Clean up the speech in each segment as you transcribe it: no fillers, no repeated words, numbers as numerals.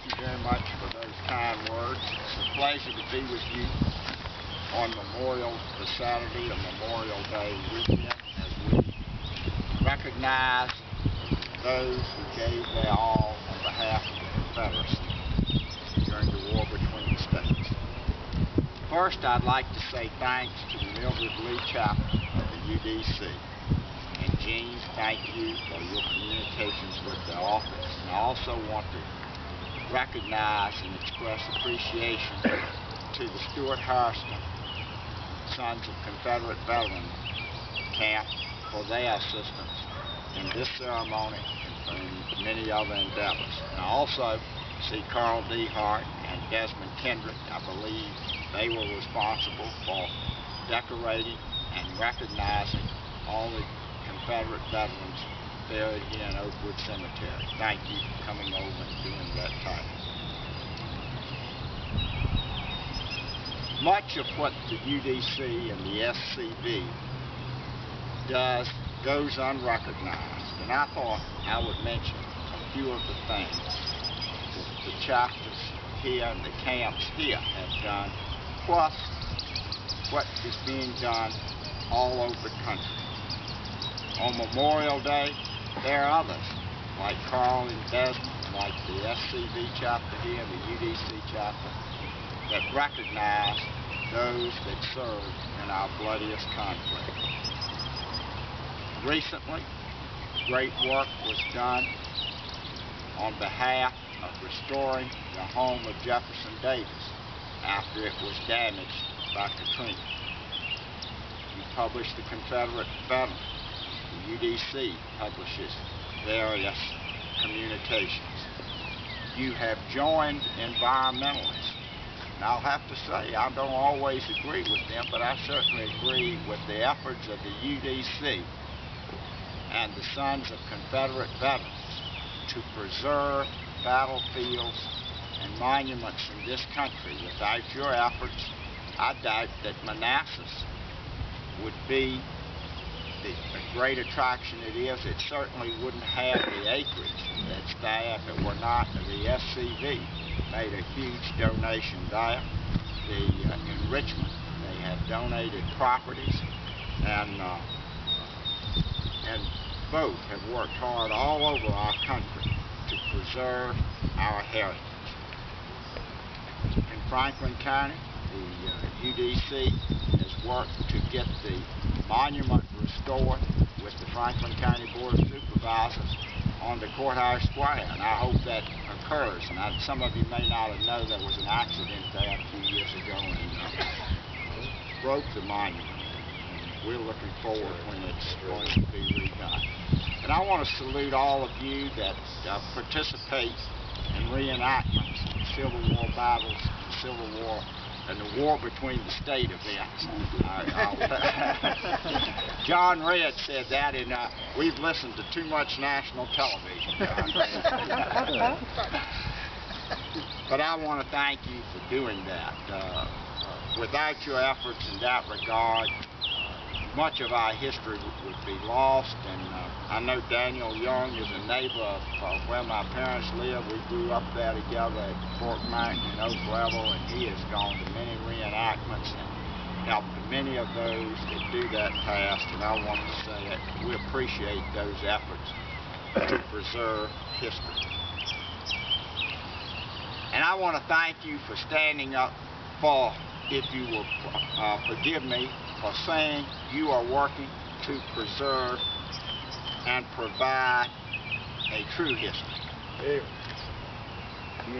you very much for those kind words. It's a pleasure to be with you on the Saturday of Memorial Day weekend as we recognize those who gave their all on behalf of the Confederacy during the war between the states. First, I'd like to say thanks to the Mildred Lee chapter of the UDC. And Jean, thank you for your communications with the office. And I also want to recognize and express appreciation to the Stuart Harrison Sons of Confederate Veterans Camp for their assistance in this ceremony and in many other endeavors. And I also see Carl D. Hart and Desmond Kendrick. I believe they were responsible for decorating and recognizing all the Confederate veterans buried here in Oakwood Cemetery. Thank you for coming over and doing that type. Much of what the UDC and the SCV does goes unrecognized, and I thought I would mention a few of the things that the chapters here and the camps here have done, plus what is being done all over the country. On Memorial Day, there are others, like Carl and Desmond, like the SCV chapter here and the UDC chapter, that recognize those that served in our bloodiest conflict. Recently, great work was done on behalf of restoring the home of Jefferson Davis after it was damaged by Katrina. You published the Confederate Veteran. The UDC publishes various communications. You have joined environmentalists. And I'll have to say, I don't always agree with them, but I certainly agree with the efforts of the UDC and the Sons of Confederate Veterans to preserve battlefields and monuments in this country. Without your efforts, I doubt that Manassas would be the great attraction it is. It certainly wouldn't have the acreage that's there if it were not that the SCV made a huge donation there. In Richmond, they have donated properties, and both have worked hard all over our country to preserve our heritage. In Franklin County, the UDC has worked to get the monument restored with the Franklin County Board of Supervisors on the courthouse square, and I hope that occurs. And some of you may not have known there was an accident there a few years ago and broke the monument. And we're looking forward when it's going to be redone. And I want to salute all of you that participate in reenactments of Civil War battles, Civil War, and the war between the state events. John Red said that, and we've listened to too much national television. But I want to thank you for doing that. Without your efforts in that regard, much of our history would be lost. And I know Daniel Young is a neighbor of where my parents live. We grew up there together at Fork Mountain and Oak Level, and he has gone to many reenactments and helped many of those that do that past. And I want to say that we appreciate those efforts to preserve history. And I want to thank you for standing up for, if you will forgive me, for saying you are working to preserve and provide a true history. Here,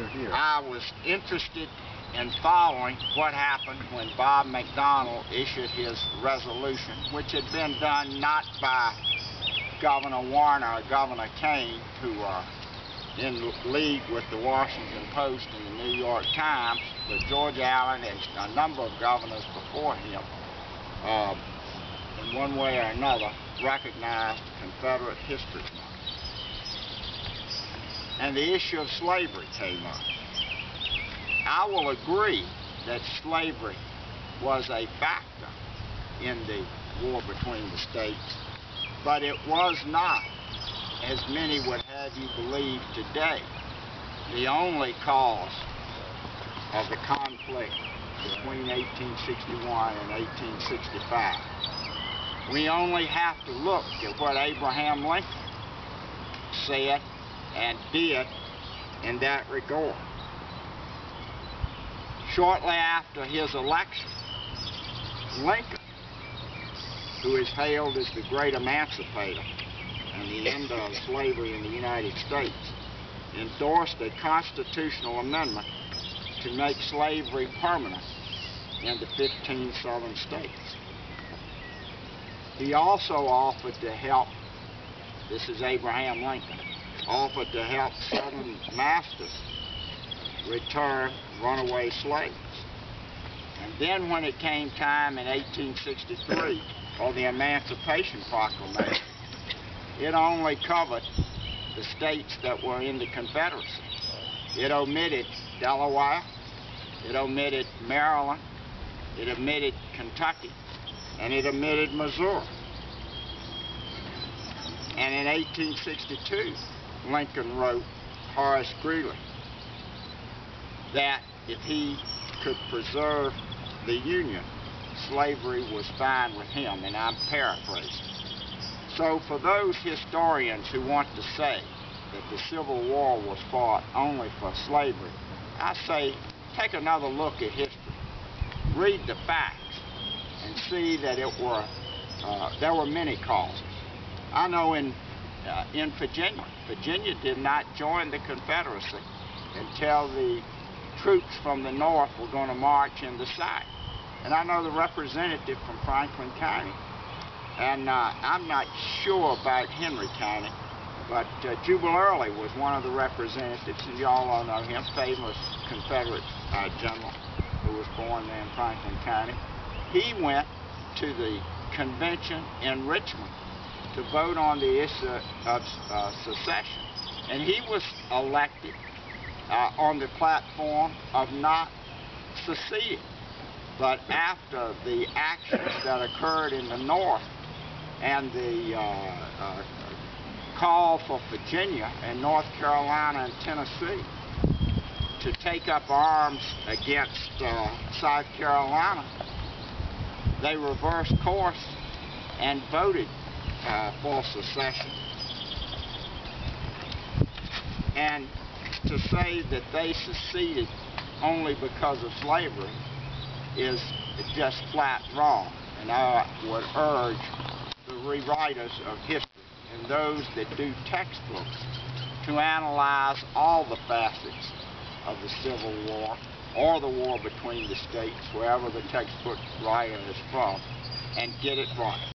here. I was interested in following what happened when Bob McDonnell issued his resolution, which had been done not by Governor Warner or Governor Kane, who are in league with the Washington Post and the New York Times, but George Allen and a number of governors before him, in one way or another, recognized Confederate History Month. And the issue of slavery came up. I will agree that slavery was a factor in the war between the states, but it was not, as many would have you believe today, the only cause of the conflict between 1861 and 1865. We only have to look at what Abraham Lincoln said and did in that regard. Shortly after his election, Lincoln, who is hailed as the Great Emancipator and the end of slavery in the United States, endorsed a constitutional amendment to make slavery permanent in the 15 southern states. He also offered to help, this is Abraham Lincoln, offered to help southern masters return runaway slaves. And then when it came time in 1863 for the Emancipation Proclamation, it only covered the states that were in the Confederacy. It omitted Delaware, it omitted Maryland, it omitted Kentucky, and it omitted Missouri. And in 1862, Lincoln wrote Horace Greeley that if he could preserve the Union, slavery was fine with him, and I'm paraphrasing. So for those historians who want to say that the Civil War was fought only for slavery, I say take another look at history. Read the facts and see that there were many causes. I know in Virginia did not join the Confederacy until the troops from the North were going to march in the South. And I know the representative from Franklin County, and I'm not sure about Henry County, but Jubal Early was one of the representatives, and y'all all know him, famous Confederate general who was born there in Franklin County. He went to the convention in Richmond to vote on the issue of secession, and he was elected on the platform of not seceding. But after the actions that occurred in the North and the call for Virginia and North Carolina and Tennessee to take up arms against South Carolina, they reversed course and voted for secession. And to say that they seceded only because of slavery is just flat wrong. And I would urge the rewriters of history and those that do textbooks to analyze all the facets of the Civil War or the war between the states, wherever the textbook writer is from, and get it right.